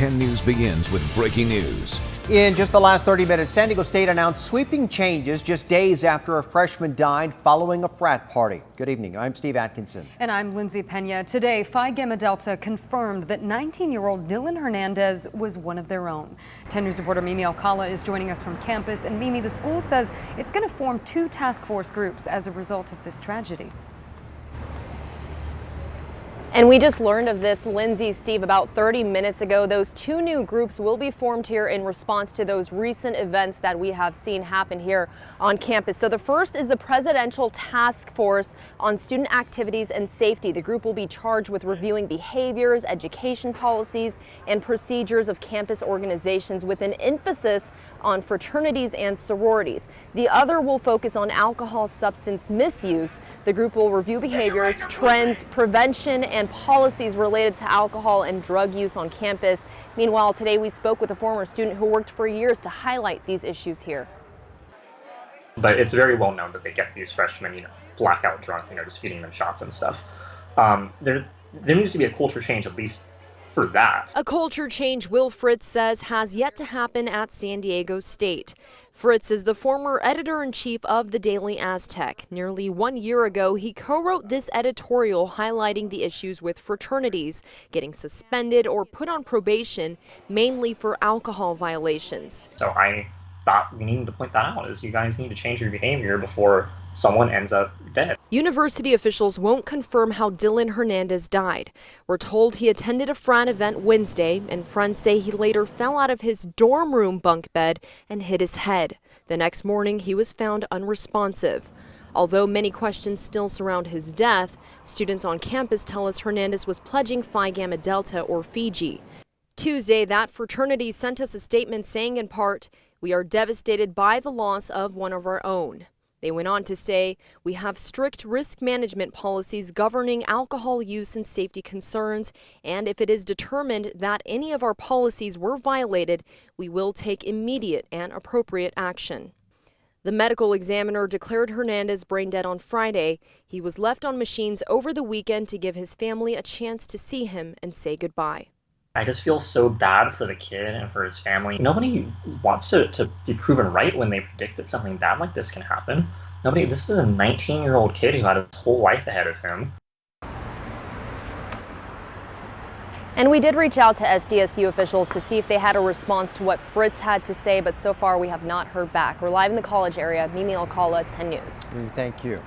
10 News begins with breaking news. In just the last 30 minutes, San Diego State announced sweeping changes just days after a freshman died following a frat party. Good evening. I'm Steve Atkinson. And I'm Lindsay Pena. Today, Phi Gamma Delta confirmed that 19-year-old Dylan Hernandez was one of their own. 10 News reporter Mimi Alcala is joining us from campus. And Mimi, the school says it's going to form 2 task force groups as a result of this tragedy. And we just learned of this, Lindsay, Steve, about 30 minutes ago. Those 2 new groups will be formed here in response to those recent events that we have seen happen here on campus. So the first is the Presidential Task Force on Student Activities and Safety. The group will be charged with reviewing behaviors, education policies, and procedures of campus organizations with an emphasis on fraternities and sororities. The other will focus on alcohol substance misuse. The group will review behaviors, trends, prevention, and policies related to alcohol and drug use on campus. Meanwhile, today we spoke with a former student who worked for years to highlight these issues here. But it's very well known that they get these freshmen, blackout drunk, just feeding them shots and stuff. There needs to be a culture change, at least for that. A culture change, Will Fritz says, has yet to happen at San Diego State. Fritz is the former editor-in-chief of the Daily Aztec. Nearly 1 year ago, he co-wrote this editorial highlighting the issues with fraternities getting suspended or put on probation, mainly for alcohol violations. So I thought we needed to point that out, is you guys need to change your behavior before someone ends up dead. University officials won't confirm how Dylan Hernandez died. We're told he attended a frat event Wednesday, and friends say he later fell out of his dorm room bunk bed and hit his head. The next morning, he was found unresponsive. Although many questions still surround his death, students on campus tell us Hernandez was pledging Phi Gamma Delta, or Fiji. Tuesday, that fraternity sent us a statement saying in part, "We are devastated by the loss of one of our own." They went on to say, "We have strict risk management policies governing alcohol use and safety concerns, and if it is determined that any of our policies were violated, we will take immediate and appropriate action." The medical examiner declared Hernandez brain dead on Friday. He was left on machines over the weekend to give his family a chance to see him and say goodbye. I just feel so bad for the kid and for his family. Nobody wants to be proven right when they predict that something bad like this can happen. This is a 19-year-old kid who had his whole life ahead of him. And we did reach out to SDSU officials to see if they had a response to what Fritz had to say, but so far we have not heard back. We're live in the college area. Mimi Alcala, 10 News. Thank you.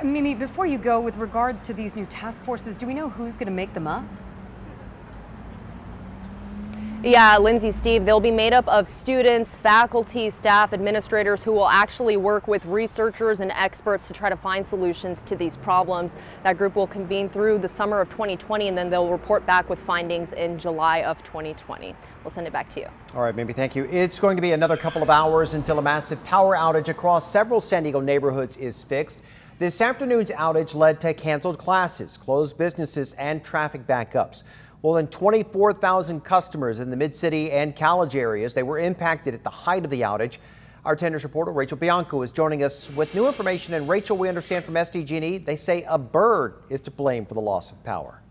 Mimi, before you go, with regards to these new task forces, do we know who's going to make them up? Yeah, Lindsay, Steve, they'll be made up of students, faculty, staff, administrators who will actually work with researchers and experts to try to find solutions to these problems. That group will convene through the summer of 2020, and then they'll report back with findings in July of 2020. We'll send it back to you. All right, Mimi, thank you. It's going to be another couple of hours until a massive power outage across several San Diego neighborhoods is fixed. This afternoon's outage led to canceled classes, closed businesses, and traffic backups. More than 24,000 customers in the Mid-City and college areas, they were impacted at the height of the outage. Our 10 News reporter Rachel Bianco is joining us with new information. And Rachel, we understand from SDG&E, they say a bird is to blame for the loss of power.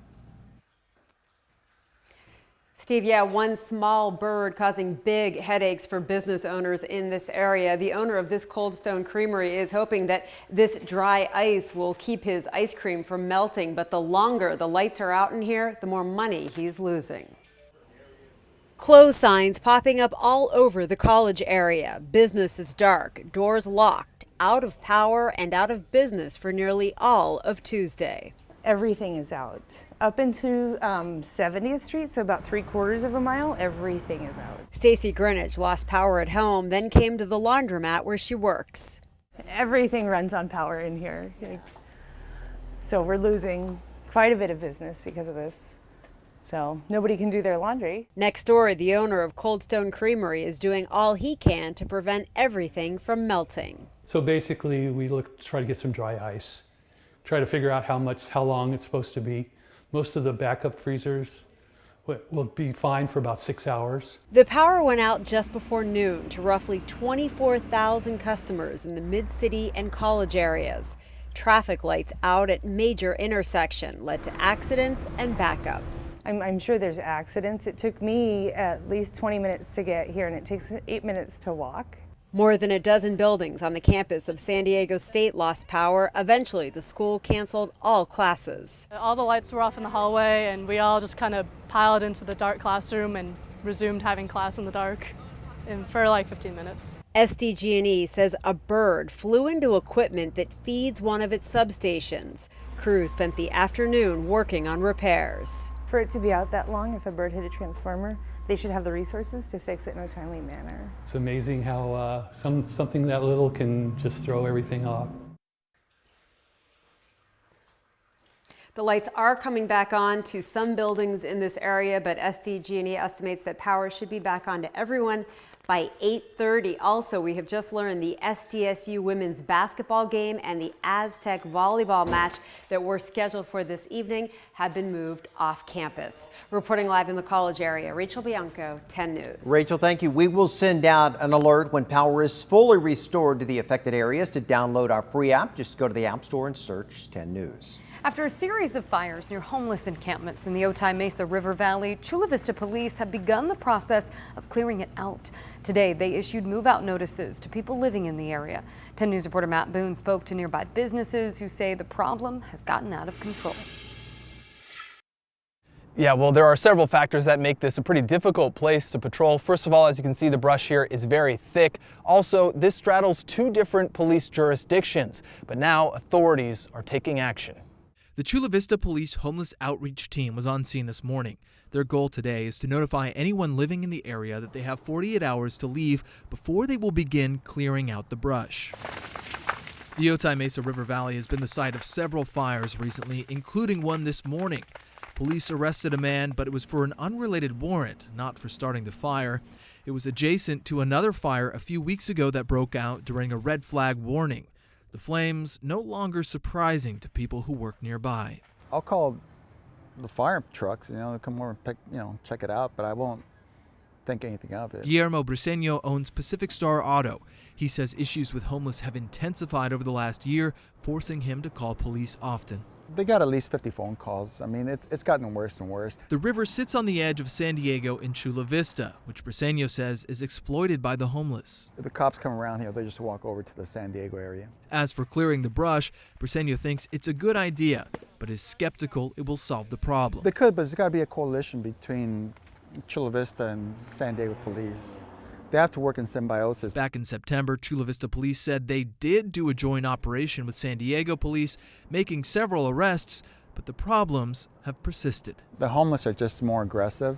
Steve, yeah, one small bird causing big headaches for business owners in this area. The owner of this Cold Stone Creamery is hoping that this dry ice will keep his ice cream from melting. But the longer the lights are out in here, the more money he's losing. Close signs popping up all over the college area. Business is dark, doors locked, out of power and out of business for nearly all of Tuesday. Everything is out. Up into 70th Street, so about 3/4 of a mile, everything is out. Stacy Greenwich lost power at home, then came to the laundromat where she works. Everything runs on power in here. So we're losing quite a bit of business because of this. So nobody can do their laundry. Next door, the owner of Cold Stone Creamery is doing all he can to prevent everything from melting. So basically, we try to get some dry ice, try to figure out how long it's supposed to be. Most of the backup freezers will be fine for about 6 hours. The power went out just before noon to roughly 24,000 customers in the Mid-City and college areas. Traffic lights out at major intersection led to accidents and backups. I'm sure there's accidents. It took me at least 20 minutes to get here, and it takes 8 minutes to walk. More than a dozen buildings on the campus of San Diego State lost power. Eventually, the school canceled all classes. All the lights were off in the hallway, and we all just kind of piled into the dark classroom and resumed having class in the dark for like 15 minutes. SDG&E says a bird flew into equipment that feeds one of its substations. Crews spent the afternoon working on repairs. For it to be out that long, if a bird hit a transformer, they should have the resources to fix it in a timely manner. It's amazing how something that little can just throw everything off. The lights are coming back on to some buildings in this area, but SDG&E estimates that power should be back on to everyone by 8:30. Also, we have just learned the SDSU women's basketball game and the Aztec volleyball match that were scheduled for this evening have been moved off campus. Reporting live in the college area, Rachel Bianco, 10 News. Rachel, thank you. We will send out an alert when power is fully restored to the affected areas. To download our free app, just go to the App Store and search 10 News. After a series of fires near homeless encampments in the Otay Mesa River Valley, Chula Vista police have begun the process of clearing it out. Today, they issued move-out notices to people living in the area. 10 News reporter Matt Boone spoke to nearby businesses who say the problem has gotten out of control. Yeah, well, there are several factors that make this a pretty difficult place to patrol. First of all, as you can see, the brush here is very thick. Also, this straddles two different police jurisdictions, but now authorities are taking action. The Chula Vista Police Homeless Outreach Team was on scene this morning. Their goal today is to notify anyone living in the area that they have 48 hours to leave before they will begin clearing out the brush. The Otay Mesa River Valley has been the site of several fires recently, including one this morning. Police arrested a man, but it was for an unrelated warrant, not for starting the fire. It was adjacent to another fire a few weeks ago that broke out during a red flag warning. The flames no longer surprising to people who work nearby. I'll call the fire trucks, to come over and pick, check it out, but I won't think anything of it. Guillermo Briseño owns Pacific Star Auto. He says issues with homeless have intensified over the last year, forcing him to call police often. They got at least 50 phone calls. I mean, it's gotten worse and worse. The river sits on the edge of San Diego in Chula Vista, which Briseño says is exploited by the homeless. If the cops come around here, they just walk over to the San Diego area. As for clearing the brush, Briseño thinks it's a good idea, but is skeptical it will solve the problem. They could, but there's got to be a coalition between Chula Vista and San Diego police. They have to work in symbiosis. Back in September, Chula Vista police said they did do a joint operation with San Diego police, making several arrests, but the problems have persisted. The homeless are just more aggressive.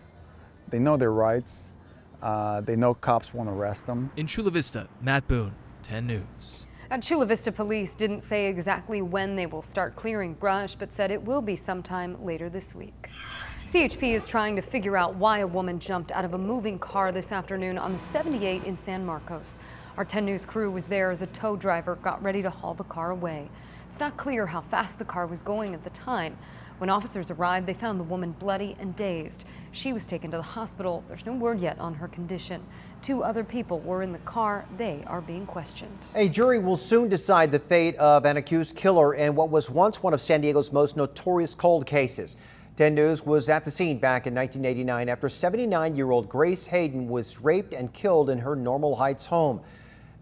They know their rights. They know cops won't arrest them. In Chula Vista, Matt Boone, 10 News. Chula Vista police didn't say exactly when they will start clearing brush, but said it will be sometime later this week. CHP is trying to figure out why a woman jumped out of a moving car this afternoon on the 78 in San Marcos. Our 10 News crew was there as a tow driver got ready to haul the car away. It's not clear how fast the car was going at the time. When officers arrived, they found the woman bloody and dazed. She was taken to the hospital. There's no word yet on her condition. 2 other people were in the car. They are being questioned. A jury will soon decide the fate of an accused killer in what was once one of San Diego's most notorious cold cases. 10 News was at the scene back in 1989 after 79-year-old Grace Hayden was raped and killed in her Normal Heights home.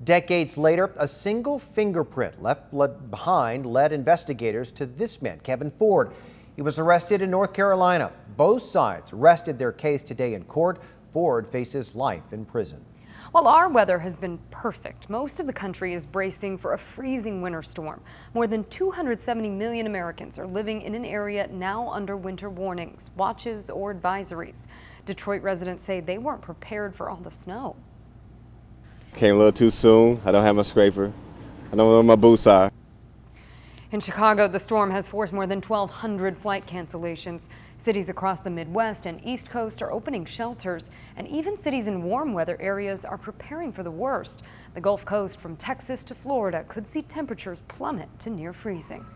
Decades later, a single fingerprint left behind led investigators to this man, Kevin Ford. He was arrested in North Carolina. Both sides rested their case today in court. Ford faces life in prison. While our weather has been perfect, most of the country is bracing for a freezing winter storm. More than 270 million Americans are living in an area now under winter warnings, watches, or advisories. Detroit residents say they weren't prepared for all the snow. Came a little too soon. I don't have my scraper. I don't know where my boots are. In Chicago, the storm has forced more than 1,200 flight cancellations. Cities across the Midwest and East Coast are opening shelters, and even cities in warm weather areas are preparing for the worst. The Gulf Coast from Texas to Florida could see temperatures plummet to near freezing.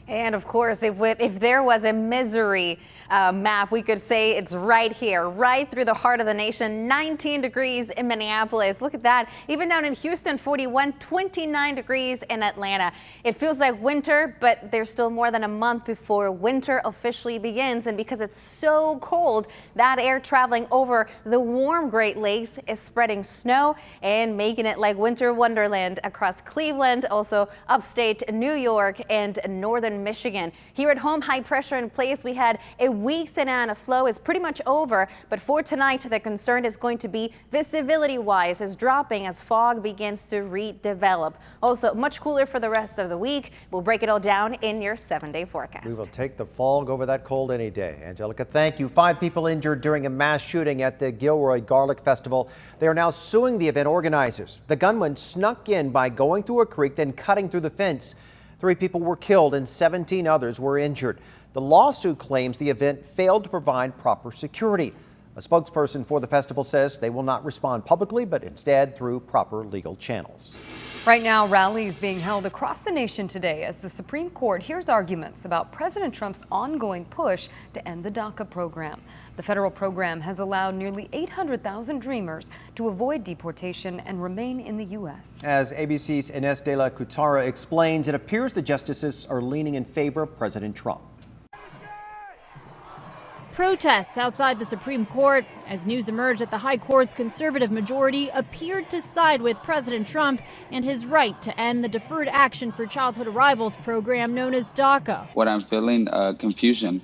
And of course, if there was a misery map, we could say it's right here, right through the heart of the nation. 19 degrees in Minneapolis. Look at that. Even down in Houston, 41, 29 degrees in Atlanta. It feels like winter, but there's still more than a month before winter officially begins. And because it's so cold, that air traveling over the warm Great Lakes is spreading snow and making it like winter wonderland across Cleveland, also upstate New York and northern Michigan. Here at home, high pressure in place. We had a weak Santa Ana flow is pretty much over, but for tonight, the concern is going to be visibility-wise is dropping as fog begins to redevelop. Also, much cooler for the rest of the week. We'll break it all down in your 7-day forecast. We will take the fog over that cold any day. Angelica, thank you. 5 people injured during a mass shooting at the Gilroy Garlic Festival. They are now suing the event organizers. The gunman snuck in by going through a creek, then cutting through the fence. 3 people were killed and 17 others were injured. The lawsuit claims the event failed to provide proper security. A spokesperson for the festival says they will not respond publicly, but instead through proper legal channels. Right now, rallies being held across the nation today as the Supreme Court hears arguments about President Trump's ongoing push to end the DACA program. The federal program has allowed nearly 800,000 Dreamers to avoid deportation and remain in the U.S. As ABC's Ines de la Cuetara explains, it appears the justices are leaning in favor of President Trump. Protests outside the Supreme Court as news emerged that the High Court's conservative majority appeared to side with President Trump and his right to end the Deferred Action for Childhood Arrivals program known as DACA. What I'm feeling, confusion.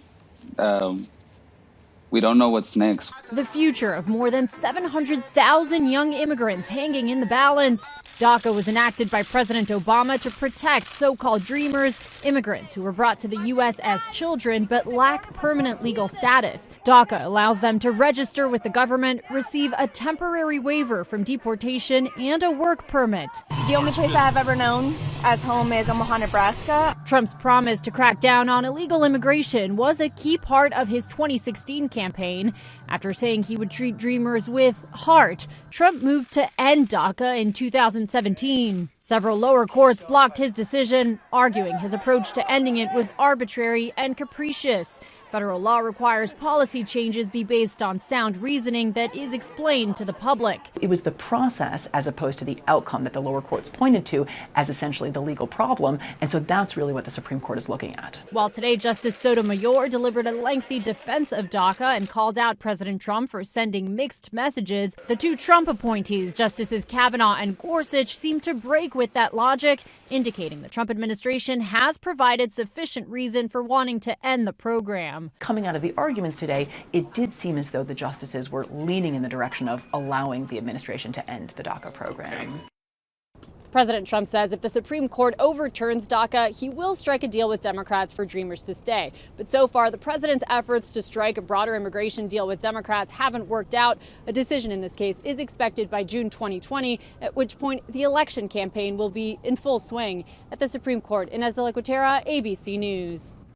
We don't know what's next. The future of more than 700,000 young immigrants hanging in the balance. DACA was enacted by President Obama to protect so-called Dreamers, immigrants who were brought to the U.S. as children but lack permanent legal status. DACA allows them to register with the government, receive a temporary waiver from deportation, and a work permit. The only place I have ever known as home is Omaha, Nebraska. Trump's promise to crack down on illegal immigration was a key part of his 2016 campaign. After saying he would treat Dreamers with heart, Trump moved to end DACA in 2017. Several lower courts blocked his decision, arguing his approach to ending it was arbitrary and capricious. Federal law requires policy changes be based on sound reasoning that is explained to the public. It was the process as opposed to the outcome that the lower courts pointed to as essentially the legal problem, and so that's really what the Supreme Court is looking at. While today Justice Sotomayor delivered a lengthy defense of DACA and called out President Trump for sending mixed messages, the 2 Trump appointees, Justices Kavanaugh and Gorsuch, seem to break with that logic, indicating the Trump administration has provided sufficient reason for wanting to end the program. Coming out of the arguments today, it did seem as though the justices were leaning in the direction of allowing the administration to end the DACA program. President Trump says if the Supreme Court overturns DACA, he will strike a deal with Democrats for Dreamers to stay. But so far, the president's efforts to strike a broader immigration deal with Democrats haven't worked out. A decision in this case is expected by June 2020, at which point the election campaign will be in full swing. At the Supreme Court, Ines de la Cuetara, ABC News.